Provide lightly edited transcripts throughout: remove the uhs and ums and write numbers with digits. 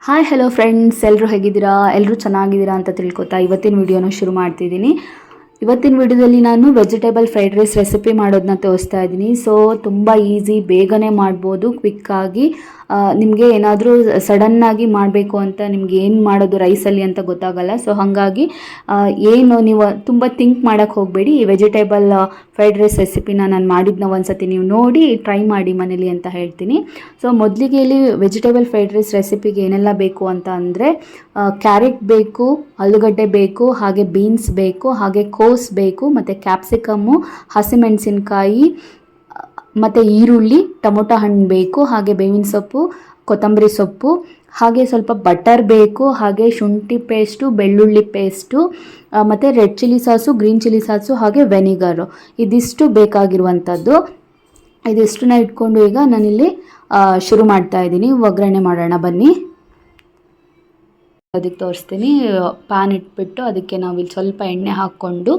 Hi hello friends, ಎಲ್ಲರೂ ಹೇಗಿದ್ದೀರಾ? ಎಲ್ಲರೂ ಚೆನ್ನಾಗಿದ್ದೀರಾ ಅಂತ ತಿಳ್ಕೊತಾ ಇವತ್ತಿನ ವಿಡಿಯೋನ ಶುರು ಮಾಡ್ತಿದ್ದೀನಿ. ಇವತ್ತಿನ ವಿಡಿಯೋದಲ್ಲಿ ನಾನು ವೆಜಿಟೇಬಲ್ ಫ್ರೈಡ್ ರೈಸ್ ರೆಸಿಪಿ ಮಾಡೋದನ್ನ ತೋರಿಸ್ತಾ ಇದ್ದೀನಿ. ಸೊ ತುಂಬ ಈಸಿ, ಬೇಗನೆ ಮಾಡ್ಬೋದು, ಕ್ವಿಕ್ಕಾಗಿ. ನಿಮಗೆ ಏನಾದರೂ ಸಡನ್ನಾಗಿ ಮಾಡಬೇಕು ಅಂತ ನಿಮ್ಗೆ ಏನು ಮಾಡೋದು ರೈಸಲ್ಲಿ ಅಂತ ಗೊತ್ತಾಗಲ್ಲ. ಸೊ ಹಾಗಾಗಿ ಏನು ನೀವು ತುಂಬ ಥಿಂಕ್ ಮಾಡೋಕ್ಕೆ ಹೋಗಬೇಡಿ. ಈ ವೆಜಿಟೇಬಲ್ ಫ್ರೈಡ್ ರೈಸ್ ರೆಸಿಪಿನ ನಾನು ಮಾಡಿದ್ನ ಒಂದ್ಸತಿ ನೀವು ನೋಡಿ ಟ್ರೈ ಮಾಡಿ ಮನೇಲಿ ಅಂತ ಹೇಳ್ತೀನಿ. ಸೊ ಮೊದಲಿಗೆ ಇಲ್ಲಿ ವೆಜಿಟೇಬಲ್ ಫ್ರೈಡ್ ರೈಸ್ ರೆಸಿಪಿಗೆ ಏನೆಲ್ಲ ಬೇಕು ಅಂತ ಅಂದರೆ, ಕ್ಯಾರೆಟ್ ಬೇಕು, ಆಲೂಗಡ್ಡೆ ಬೇಕು, ಹಾಗೆ ಬೀನ್ಸ್ ಬೇಕು, ಹಾಗೆ ಕೋಸ್ ಬೇಕು, ಮತ್ತು ಕ್ಯಾಪ್ಸಿಕಮ್ಮು, ಹಸಿಮೆಣಸಿನ್ಕಾಯಿ, ಮತ್ತು ಈರುಳ್ಳಿ, ಟೊಮೊಟೊ ಹಣ್ಣು ಬೇಕು, ಹಾಗೆ ಬೇವಿನ ಸೊಪ್ಪು, ಕೊತ್ತಂಬರಿ ಸೊಪ್ಪು, ಹಾಗೆ ಸ್ವಲ್ಪ ಬಟರ್ ಬೇಕು, ಹಾಗೆ ಶುಂಠಿ ಪೇಸ್ಟು, ಬೆಳ್ಳುಳ್ಳಿ ಪೇಸ್ಟು, ಮತ್ತು red chilli sauce, green chilli sauce, ಹಾಗೆ ವೆನಿಗರು. ಇದಿಷ್ಟು ಬೇಕಾಗಿರುವಂಥದ್ದು. ಇದಿಷ್ಟನ್ನ ಇಟ್ಕೊಂಡು ಈಗ ನಾನಿಲ್ಲಿ ಶುರು ಮಾಡ್ತಾ ಇದ್ದೀನಿ. ಒಗ್ಗರಣೆ ಮಾಡೋಣ ಬನ್ನಿ. ಅದಕ್ಕೆ ತೋರಿಸ್ತೀನಿ. ಪ್ಯಾನ್ ಇಟ್ಬಿಟ್ಟು ಅದಕ್ಕೆ ನಾವಿಲ್ಲಿ ಸ್ವಲ್ಪ ಎಣ್ಣೆ ಹಾಕ್ಕೊಂಡು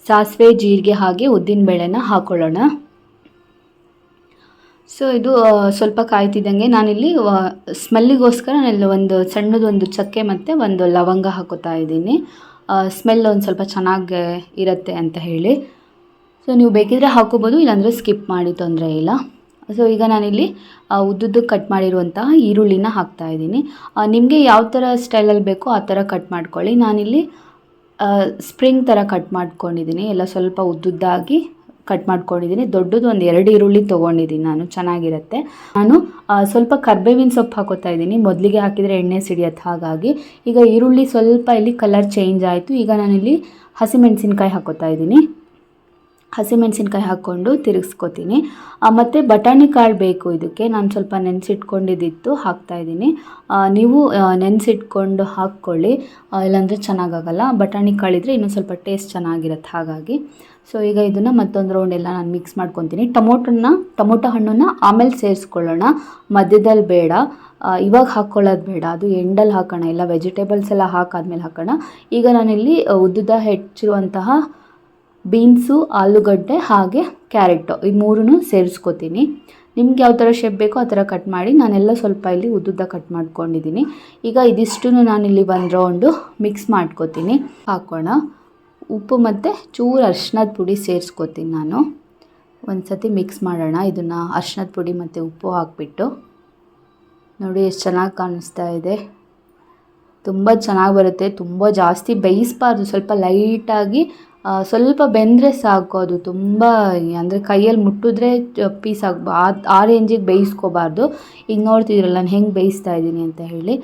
ಸಾಸಿವೆ, ಜೀರಿಗೆ, ಹಾಗೆ ಉದ್ದಿನಬೇಳೆನ ಹಾಕ್ಕೊಳ್ಳೋಣ. ಸೊ ಇದು ಸ್ವಲ್ಪ ಕಾಯ್ತಿದ್ದಂಗೆ ನಾನಿಲ್ಲಿ ಸ್ಮೆಲ್ಲಿಗೋಸ್ಕರ ನಾನಿಲ್ಲಿ ಒಂದು ಸಣ್ಣದೊಂದು ಚಕ್ಕೆ ಮತ್ತು ಒಂದು ಲವಂಗ ಹಾಕೋತಾ ಇದ್ದೀನಿ. ಸ್ಮೆಲ್ ಒಂದು ಸ್ವಲ್ಪ ಚೆನ್ನಾಗಿ ಇರುತ್ತೆ ಅಂತ ಹೇಳಿ. ಸೊ ನೀವು ಬೇಕಿದ್ರೆ ಹಾಕೋಬೋದು, ಇಲ್ಲಾಂದರೆ ಸ್ಕಿಪ್ ಮಾಡಿ, ತೊಂದರೆ ಇಲ್ಲ. ಸೊ ಈಗ ನಾನಿಲ್ಲಿ ಉದ್ದುದ್ದಕ್ಕೆ ಕಟ್ ಮಾಡಿರುವಂತಹ ಈರುಳ್ಳಿನ ಹಾಕ್ತಾಯಿದ್ದೀನಿ. ನಿಮಗೆ ಯಾವ ಥರ ಸ್ಟೈಲಲ್ಲಿ ಬೇಕೋ ಆ ಥರ ಕಟ್ ಮಾಡ್ಕೊಳ್ಳಿ. ನಾನಿಲ್ಲಿ ಸ್ಪ್ರಿಂಗ್ ಥರ ಕಟ್ ಮಾಡ್ಕೊಂಡಿದ್ದೀನಿ. ಎಲ್ಲ ಸ್ವಲ್ಪ ಉದ್ದುದ್ದಾಗಿ ಕಟ್ ಮಾಡ್ಕೊಂಡಿದ್ದೀನಿ. ದೊಡ್ಡದು ಒಂದು 2 ಈರುಳ್ಳಿ ತೊಗೊಂಡಿದ್ದೀನಿ ನಾನು, ಚೆನ್ನಾಗಿರುತ್ತೆ. ನಾನು ಸ್ವಲ್ಪ ಕರ್ಬೇವಿನ ಸೊಪ್ಪು ಹಾಕೋತಾ ಇದ್ದೀನಿ. ಮೊದಲಿಗೆ ಹಾಕಿದರೆ ಎಣ್ಣೆ ಸಿಡಿಯತ್ತೆ, ಹಾಗಾಗಿ. ಈಗ ಈರುಳ್ಳಿ ಸ್ವಲ್ಪ ಇಲ್ಲಿ ಕಲರ್ ಚೇಂಜ್ ಆಯಿತು. ಈಗ ನಾನಿಲ್ಲಿ ಹಸಿಮೆಣಸಿನ್ಕಾಯಿ ಹಾಕೋತಾ ಇದ್ದೀನಿ. ಹಸಿಮೆಣಸಿನ್ಕಾಯಿ ಹಾಕ್ಕೊಂಡು ತಿರುಗಿಸ್ಕೊತೀನಿ. ಮತ್ತು ಬಟಾಣಿ ಕಾಳು ಬೇಕು ಇದಕ್ಕೆ. ನಾನು ಸ್ವಲ್ಪ ನೆನೆಸಿಟ್ಕೊಂಡಿದ್ದಿತ್ತು, ಹಾಕ್ತಾಯಿದ್ದೀನಿ. ನೀವು ನೆನೆಸಿಟ್ಕೊಂಡು ಹಾಕ್ಕೊಳ್ಳಿ, ಇಲ್ಲಾಂದರೆ ಚೆನ್ನಾಗಾಗಲ್ಲ. ಬಟಾಣಿ ಕಾಳಿದ್ರೆ ಇನ್ನೂ ಸ್ವಲ್ಪ ಟೇಸ್ಟ್ ಚೆನ್ನಾಗಿರುತ್ತೆ, ಹಾಗಾಗಿ. ಸೊ ಈಗ ಇದನ್ನು ಮತ್ತೊಂದು ರೌಂಡ್ ಎಲ್ಲ ನಾನು ಮಿಕ್ಸ್ ಮಾಡ್ಕೊತೀನಿ. ಟೊಮೊಟೊ ಹಣ್ಣನ್ನು ಆಮೇಲೆ ಸೇರಿಸ್ಕೊಳ್ಳೋಣ, ಮಧ್ಯದಲ್ಲಿ ಬೇಡ. ಇವಾಗ ಹಾಕ್ಕೊಳ್ಳೋದು ಬೇಡ, ಅದು ಎಂಡಲ್ಲಿ ಹಾಕೋಣ. ಎಲ್ಲ ವೆಜಿಟೇಬಲ್ಸ್ ಎಲ್ಲ ಹಾಕಾದ್ಮೇಲೆ ಹಾಕೋಣ. ಈಗ ನಾನಿಲ್ಲಿ ಉದ್ದುದ ಹೆಚ್ಚಿರುವಂತಹ ಬೀನ್ಸು, ಆಲೂಗಡ್ಡೆ, ಹಾಗೆ ಕ್ಯಾರೆಟು, ಈ ಮೂರೂ ಸೇರಿಸ್ಕೊತೀನಿ. ನಿಮ್ಗೆ ಯಾವ ಥರ ಶೇಪ್ ಬೇಕೋ ಆ ಥರ ಕಟ್ ಮಾಡಿ. ನಾನೆಲ್ಲ ಸ್ವಲ್ಪ ಇಲ್ಲಿ ಉದ್ದುದ್ದ ಕಟ್ ಮಾಡ್ಕೊಂಡಿದ್ದೀನಿ. ಈಗ ಇದಿಷ್ಟು ನಾನಿಲ್ಲಿ ಒಂದು ರೌಂಡು ಮಿಕ್ಸ್ ಮಾಡ್ಕೊತೀನಿ. ಹಾಕೋಣ. ಉಪ್ಪು ಮತ್ತು ಚೂರು ಅರಿಶಿನದ ಪುಡಿ ಸೇರಿಸ್ಕೊತೀನಿ ನಾನು. ಒಂದು ಸತಿ ಮಿಕ್ಸ್ ಮಾಡೋಣ ಇದನ್ನು. ಅರಿಶಿನದ ಪುಡಿ ಮತ್ತು ಉಪ್ಪು ಹಾಕಿಬಿಟ್ಟು ನೋಡಿ ಎಷ್ಟು ಚೆನ್ನಾಗಿ ಕಾಣಿಸ್ತಾ ಇದೆ. ತುಂಬ ಚೆನ್ನಾಗಿ ಬರುತ್ತೆ. ತುಂಬ ಜಾಸ್ತಿ ಬೇಯಿಸಬಾರ್ದು, ಸ್ವಲ್ಪ ಲೈಟಾಗಿ ಸ್ವಲ್ಪ ಬೆಂದರೆ ಸಾಕು. ಅದು ತುಂಬ ಅಂದರೆ ಕೈಯಲ್ಲಿ ಮುಟ್ಟಿದ್ರೆ ಪೀಸ್ ಆ ರೇಂಜಿಗೆ ಬೇಯಿಸ್ಕೋಬಾರ್ದು. ಈಗ ನೋಡ್ತಿದ್ದೀರಲ್ಲ ನಾನು ಹೆಂಗೆ ಬೇಯಿಸ್ತಾ ಇದ್ದೀನಿ ಅಂತ ಹೇಳಿ.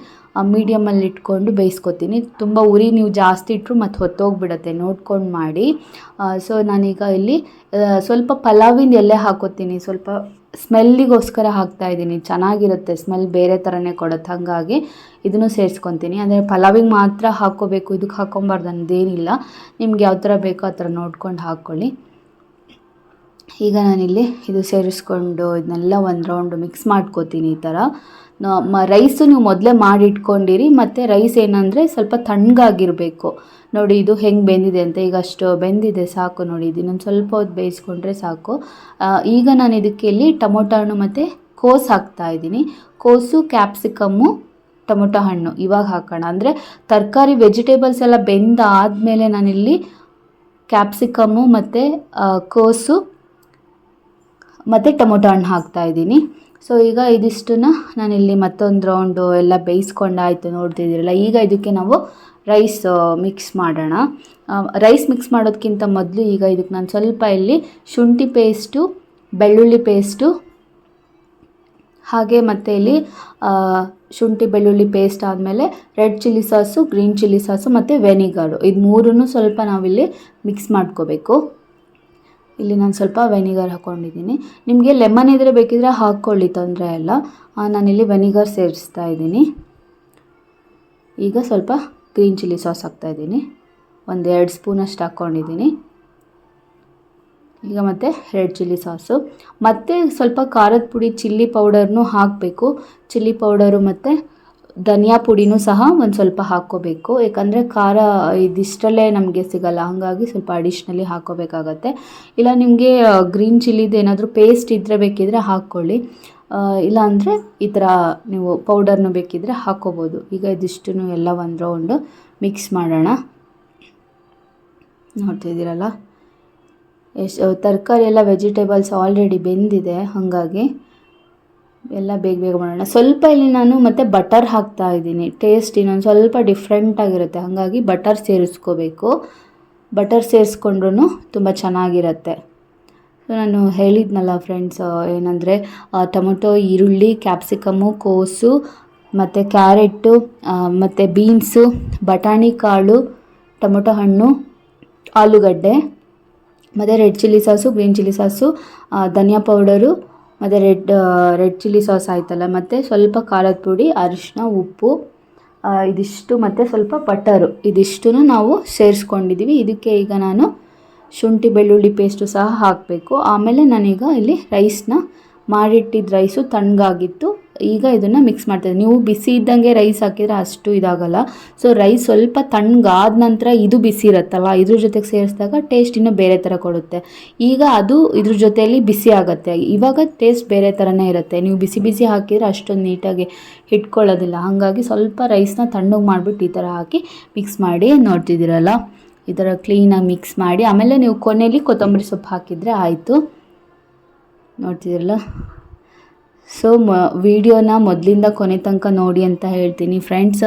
ಮೀಡಿಯಮಲ್ಲಿ ಇಟ್ಕೊಂಡು ಬೇಯಿಸ್ಕೊತೀನಿ. ತುಂಬ ಉರಿ ನೀವು ಜಾಸ್ತಿ ಇಟ್ಟರು ಮತ್ತು ಹೊತ್ತೋಗ್ಬಿಡುತ್ತೆ, ನೋಡ್ಕೊಂಡು ಮಾಡಿ. ಸೊ ನಾನೀಗ ಇಲ್ಲಿ ಸ್ವಲ್ಪ ಪಲಾವಿಂದ ಎಲೆ ಹಾಕೋತೀನಿ. ಸ್ವಲ್ಪ ಸ್ಮೆಲ್ಲಿಗೋಸ್ಕರ ಹಾಕ್ತಾಯಿದ್ದೀನಿ, ಚೆನ್ನಾಗಿರುತ್ತೆ ಸ್ಮೆಲ್, ಬೇರೆ ಥರನೇ ಕೊಡುತ್ತೆ. ಹಾಗಾಗಿ ಇದನ್ನು ಸೇರಿಸ್ಕೊತೀನಿ. ಅಂದರೆ ಪಲಾವಿಗೆ ಮಾತ್ರ ಹಾಕ್ಕೋಬೇಕು, ಇದಕ್ಕೆ ಹಾಕ್ಕೊಬಾರ್ದು ಅನ್ನೋದೇನಿಲ್ಲ. ನಿಮ್ಗೆ ಯಾವ ಥರ ಬೇಕೋ ಆ ಥರ ನೋಡ್ಕೊಂಡು ಹಾಕ್ಕೊಳ್ಳಿ. ಈಗ ನಾನಿಲ್ಲಿ ಇದು ಸೇರಿಸ್ಕೊಂಡು ಇದನ್ನೆಲ್ಲ ಒಂದು ರೌಂಡು ಮಿಕ್ಸ್ ಮಾಡ್ಕೋತೀನಿ. ಈ ಥರ ರೈಸು ನೀವು ಮೊದಲೇ ಮಾಡಿ ಇಟ್ಕೊಂಡಿರಿ. ಮತ್ತು ರೈಸ್ ಏನಂದರೆ ಸ್ವಲ್ಪ ತಣ್ಣಗಾಗಿರಬೇಕು. ನೋಡಿ ಇದು ಹೆಂಗೆ ಬೆಂದಿದೆ ಅಂತ. ಈಗ ಅಷ್ಟು ಬೆಂದಿದೆ, ಸಾಕು ನೋಡಿ. ಇದನ್ನೊಂದು ಸ್ವಲ್ಪ ಹೊತ್ತು ಬೇಯಿಸ್ಕೊಂಡ್ರೆ ಸಾಕು. ಈಗ ನಾನು ಇದಕ್ಕೆ ಇಲ್ಲಿ ಟೊಮೊಟೊ ಹಣ್ಣು ಮತ್ತು ಕೋಸು ಹಾಕ್ತಾಯಿದ್ದೀನಿ. ಕೋಸು, ಕ್ಯಾಪ್ಸಿಕಮ್ಮು, ಟೊಮೊಟೊ ಹಣ್ಣು ಇವಾಗ ಹಾಕೋಣ. ಅಂದರೆ ತರಕಾರಿ ವೆಜಿಟೇಬಲ್ಸ್ ಎಲ್ಲ ಬೆಂದಾದಮೇಲೆ ನಾನಿಲ್ಲಿ ಕ್ಯಾಪ್ಸಿಕಮ್ಮು ಮತ್ತು ಕೋಸು ಮತ್ತು ಟೊಮೊಟೊ ಹಣ್ಣು ಹಾಕ್ತಾಯಿದ್ದೀನಿ. ಸೊ ಈಗ ಇದಿಷ್ಟನ್ನ ನಾನಿಲ್ಲಿ ಮತ್ತೊಂದು ರೌಂಡು ಎಲ್ಲ ಬೇಯಿಸ್ಕೊಂಡಾಯಿತು, ನೋಡ್ತಿದ್ದೀರಲ್ಲ. ಈಗ ಇದಕ್ಕೆ ನಾವು ರೈಸ್ ಮಿಕ್ಸ್ ಮಾಡೋಣ. ರೈಸ್ ಮಿಕ್ಸ್ ಮಾಡೋದಕ್ಕಿಂತ ಮೊದಲು ಈಗ ಇದಕ್ಕೆ ನಾನು ಸ್ವಲ್ಪ ಇಲ್ಲಿ ಶುಂಠಿ ಪೇಸ್ಟು, ಬೆಳ್ಳುಳ್ಳಿ ಪೇಸ್ಟು, ಹಾಗೆ ಮತ್ತು ಇಲ್ಲಿ ಶುಂಠಿ ಬೆಳ್ಳುಳ್ಳಿ ಪೇಸ್ಟ್ ಆದಮೇಲೆ red chilli sauce, green chilli sauce ಮತ್ತು ವೆನಿಗರು, ಇದು ಮೂರನ್ನು ಸ್ವಲ್ಪ ನಾವಿಲ್ಲಿ ಮಿಕ್ಸ್ ಮಾಡ್ಕೋಬೇಕು. ಇಲ್ಲಿ ನಾನು ಸ್ವಲ್ಪ ವೆನಿಗರ್ ಹಾಕ್ಕೊಂಡಿದ್ದೀನಿ. ನಿಮಗೆ ಲೆಮನ್ ಇದ್ದರೆ ಬೇಕಿದ್ರೆ ಹಾಕ್ಕೊಳ್ಳಿ, ತೊಂದರೆ ಇಲ್ಲ. ನಾನಿಲ್ಲಿ ವೆನಿಗರ್ ಸೇರಿಸ್ತಾ ಇದ್ದೀನಿ. ಈಗ ಸ್ವಲ್ಪ ಗ್ರೀನ್ ಚಿಲ್ಲಿ ಸಾಸ್ ಹಾಕ್ತಾಯಿದ್ದೀನಿ. 1-2 ಸ್ಪೂನಷ್ಟು ಹಾಕ್ಕೊಂಡಿದ್ದೀನಿ. ಈಗ ಮತ್ತು ರೆಡ್ ಚಿಲ್ಲಿ ಸಾಸು ಮತ್ತು ಸ್ವಲ್ಪ ಖಾರದ ಪುಡಿ, ಚಿಲ್ಲಿ ಪೌಡರ್ನೂ ಹಾಕಬೇಕು. ಚಿಲ್ಲಿ ಪೌಡರು ಮತ್ತು ಧನಿಯಾ ಪುಡಿನೂ ಸಹ ಒಂದು ಸ್ವಲ್ಪ ಹಾಕ್ಕೋಬೇಕು. ಯಾಕಂದರೆ ಖಾರ ಇದಿಷ್ಟರಲ್ಲೇ ನಮಗೆ ಸಿಗಲ್ಲ, ಹಾಗಾಗಿ ಸ್ವಲ್ಪ ಅಡಿಷ್ನಲಿ ಹಾಕ್ಕೋಬೇಕಾಗತ್ತೆ. ಇಲ್ಲ ನಿಮಗೆ ಗ್ರೀನ್ ಚಿಲ್ಲಿದು ಏನಾದರೂ ಪೇಸ್ಟ್ ಇದ್ದರೆ ಬೇಕಿದ್ದರೆ ಹಾಕ್ಕೊಳ್ಳಿ. ಇಲ್ಲ ಅಂದರೆ ಈ ಥರ ನೀವು ಪೌಡರ್ನು ಬೇಕಿದ್ದರೆ ಹಾಕ್ಕೋಬೋದು. ಈಗ ಇದಿಷ್ಟು ಎಲ್ಲ ಒಂದು ರೌಂಡು ಮಿಕ್ಸ್ ಮಾಡೋಣ. ನೋಡ್ತಿದ್ದೀರಲ್ಲ, ತರಕಾರಿ ಎಲ್ಲ ವೆಜಿಟೇಬಲ್ಸ್ ಆಲ್ರೆಡಿ ಬೆಂದಿದೆ, ಹಾಗಾಗಿ ಎಲ್ಲ ಬೇಗ ಮಾಡೋಣ. ಸ್ವಲ್ಪ ಇಲ್ಲಿ ನಾನು ಮತ್ತು ಬಟರ್ ಹಾಕ್ತಾ ಇದ್ದೀನಿ. ಟೇಸ್ಟ್ ಇನ್ನೊಂದು ಸ್ವಲ್ಪ ಡಿಫ್ರೆಂಟಾಗಿರುತ್ತೆ, ಹಾಗಾಗಿ ಬಟರ್ ಸೇರಿಸ್ಕೋಬೇಕು. ಬಟರ್ ಸೇರಿಸ್ಕೊಂಡ್ರೂ ತುಂಬ ಚೆನ್ನಾಗಿರುತ್ತೆ. ನಾನು ಹೇಳಿದ್ನಲ್ಲ ಫ್ರೆಂಡ್ಸ್, ಏನಂದರೆ ಟೊಮೊಟೊ, ಈರುಳ್ಳಿ, ಕ್ಯಾಪ್ಸಿಕಮ್ಮು, ಕೋಸು ಮತ್ತು ಕ್ಯಾರೆಟು ಮತ್ತು ಬೀನ್ಸು, ಬಟಾಣಿ ಕಾಳು, ಟೊಮೊಟೊ ಹಣ್ಣು, ಆಲೂಗಡ್ಡೆ ಮತ್ತು red chilli sauce, green chilli sauce, ಧನಿಯಾ ಪೌಡರು ಮತ್ತು ರೆಡ್ ಚಿಲ್ಲಿ ಸಾಸ್ ಆಯ್ತಲ್ಲ, ಮತ್ತು ಸ್ವಲ್ಪ ಖಾರದ ಪುಡಿ, ಅರಿಶಿನ, ಉಪ್ಪು, ಇದಿಷ್ಟು ಮತ್ತು ಸ್ವಲ್ಪ ಬಟರು, ಇದಿಷ್ಟು ನಾವು ಸೇರಿಸ್ಕೊಂಡಿದ್ದೀವಿ. ಇದಕ್ಕೆ ಈಗ ನಾನು ಶುಂಠಿ ಬೆಳ್ಳುಳ್ಳಿ ಪೇಸ್ಟು ಸಹ ಹಾಕಬೇಕು. ಆಮೇಲೆ ನಾನೀಗ ಇಲ್ಲಿ ರೈಸ್ನ ಮಾಡಿಟ್ಟಿದ್ದ ರೈಸು ತಣ್ಣಗಾಗಿತ್ತು. ಈಗ ಇದನ್ನು ಮಿಕ್ಸ್ ಮಾಡ್ತಾಯಿದ್ದೀನಿ. ನೀವು ಬಿಸಿ ಇದ್ದಂಗೆ ರೈಸ್ ಹಾಕಿದರೆ ಅಷ್ಟು ಇದಾಗಲ್ಲ. ಸೊ ರೈಸ್ ಸ್ವಲ್ಪ ತಣ್ಣಗಾದ ನಂತರ ಇದು ಬಿಸಿ ಇರುತ್ತಲ್ಲ, ಇದ್ರ ಜೊತೆಗೆ ಸೇರಿಸಿದಾಗ ಟೇಸ್ಟ್ ಇನ್ನೂ ಬೇರೆ ಥರ ಕೊಡುತ್ತೆ. ಈಗ ಅದು ಇದ್ರ ಜೊತೆಯಲ್ಲಿ ಬಿಸಿ ಆಗುತ್ತೆ, ಇವಾಗ ಟೇಸ್ಟ್ ಬೇರೆ ಥರನೇ ಇರುತ್ತೆ. ನೀವು ಬಿಸಿ ಬಿಸಿ ಹಾಕಿದರೆ ಅಷ್ಟೊಂದು ನೀಟಾಗಿ ಹಿಡ್ಕೊಳ್ಳೋದಿಲ್ಲ. ಹಾಗಾಗಿ ಸ್ವಲ್ಪ ರೈಸ್ನ ತಣ್ಣಗೆ ಮಾಡಿಬಿಟ್ಟು ಈ ಥರ ಹಾಕಿ ಮಿಕ್ಸ್ ಮಾಡಿ. ನೋಡ್ತಿದ್ದೀರಲ್ಲ, ಈ ಥರ ಕ್ಲೀನಾಗಿ ಮಿಕ್ಸ್ ಮಾಡಿ ಆಮೇಲೆ ನೀವು ಕೊನೆಯಲ್ಲಿ ಕೊತ್ತಂಬರಿ ಸೊಪ್ಪು ಹಾಕಿದರೆ ಆಯಿತು. ನೋಡ್ತಿದ್ದೀರಲ್ಲ. ಸೊ ವಿಡಿಯೋನ ಮೊದಲಿಂದ ಕೊನೆ ತನಕ ನೋಡಿ ಅಂತ ಹೇಳ್ತೀನಿ ಫ್ರೆಂಡ್ಸ್.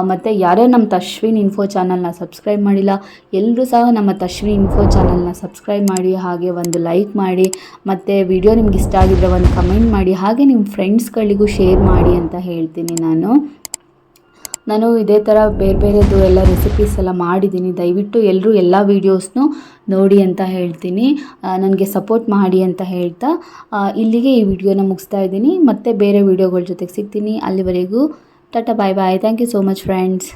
ಮತ್ತು ಯಾರೇ ನಮ್ಮ ತಶ್ವಿನ್ ಇನ್ಫೋ ಚಾನಲ್ನ ಸಬ್ಸ್ಕ್ರೈಬ್ ಮಾಡಿಲ್ಲ, ಎಲ್ಲರೂ ಸಹ ನಮ್ಮ ತಶ್ವಿನ್ ಇನ್ಫೋ ಚಾನಲ್ನ ಸಬ್ಸ್ಕ್ರೈಬ್ ಮಾಡಿ, ಹಾಗೆ ಒಂದು ಲೈಕ್ ಮಾಡಿ, ಮತ್ತು ವಿಡಿಯೋ ನಿಮ್ಗೆ ಇಷ್ಟ ಆಗಿದ್ರೆ ಒಂದು ಕಮೆಂಟ್ ಮಾಡಿ, ಹಾಗೆ ನಿಮ್ಮ ಫ್ರೆಂಡ್ಸ್ಗಳಿಗೂ ಶೇರ್ ಮಾಡಿ ಅಂತ ಹೇಳ್ತೀನಿ. ನಾನು ಇದೇ ಥರ ಬೇರೆದು ಎಲ್ಲ ರೆಸಿಪೀಸ್ ಎಲ್ಲ ಮಾಡಿದ್ದೀನಿ. ದಯವಿಟ್ಟು ಎಲ್ಲರೂ ಎಲ್ಲ ವೀಡಿಯೋಸ್ನೂ ನೋಡಿ ಅಂತ ಹೇಳ್ತೀನಿ. ನನಗೆ ಸಪೋರ್ಟ್ ಮಾಡಿ ಅಂತ ಹೇಳ್ತಾ ಇಲ್ಲಿಗೆ ಈ ವಿಡಿಯೋನ ಮುಗಿಸ್ತಾ ಇದ್ದೀನಿ. ಮತ್ತೆ ಬೇರೆ ವೀಡಿಯೋಗಳ ಜೊತೆಗೆ ಸಿಗ್ತೀನಿ. ಅಲ್ಲಿವರೆಗೂ ಟಾಟಾ, bye bye. Thank you so much friends.